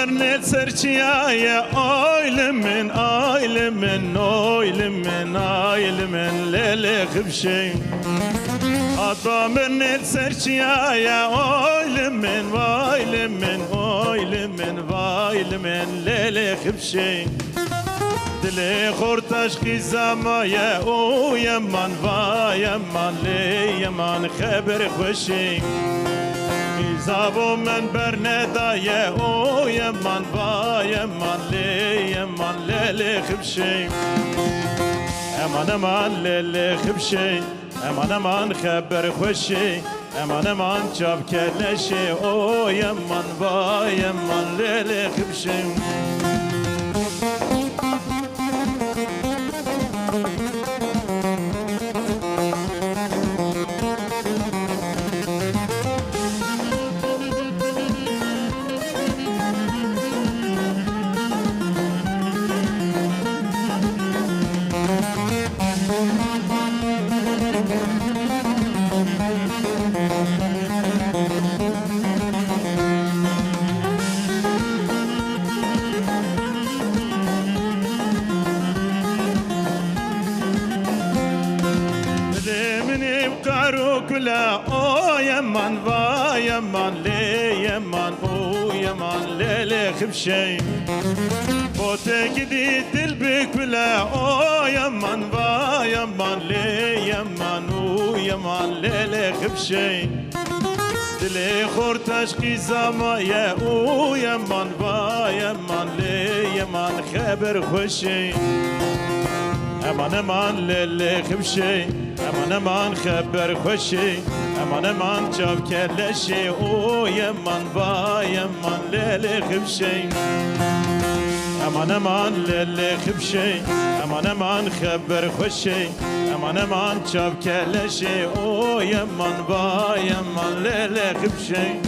مرنت سرچیای آیلمن آیلمن آیلمن آیلمن لیلی خبشی آتا مرنت سرچیای آیلمن آیلمن آیلمن آیلمن لیلی خبشی دلی خورتش خیزمای او یمان و یمان لی یمان خبر خوشی زابو من برندای او یمان و یمان لیلی خبشی امان لیلی خبشی امان خبر خوشی امان چاب کلشی او یمان و یمان لیلی خبشی كلا او يمان و يمان لي يمان او يمان ليلي خبشي بوتك دي دلبي كلا او يمان و يمان لي يمان او يمان ليلي خبشي دلي خورتش قيزاما يا او يمان و يمان لي يمان خبر خوشي امان ليلي خبشي امان خبر خوشی امان چاو کلشی او یمان با یمان لیلی خبشی امان لیلی خبشی امان خبر خوشی امان چاو کلشی او یمان با یمان لیلی خبشی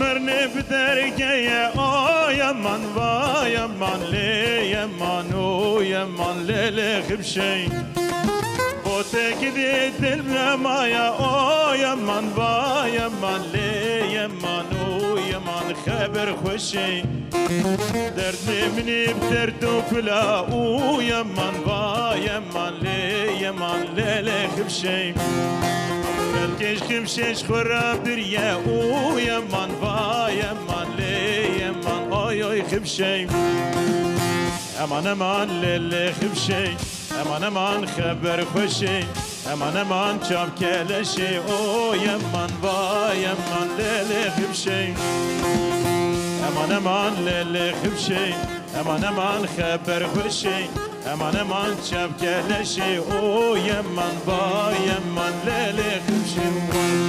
مرنه بدرگه آیمان و یمان لی یمان او یمان لیلی خبشی بوتک دی دل برمایا آیمان و یمان لی یمان او یمان خبر خوشی درد منی بدرد و کلا او یمان و یمان لی یمان لیلی خبشی بلکش خمشش خراب دریا او یمان و یمان لی یمان آی آی خبشی امان لیلی خبشی امان خبر خوشی امان چاب کلشی او یمان و یمان لیلی خبشی امان لیلی خبشی امان خبر خوشی امان چاب کلشی او یمان و یمان لیلی خبشی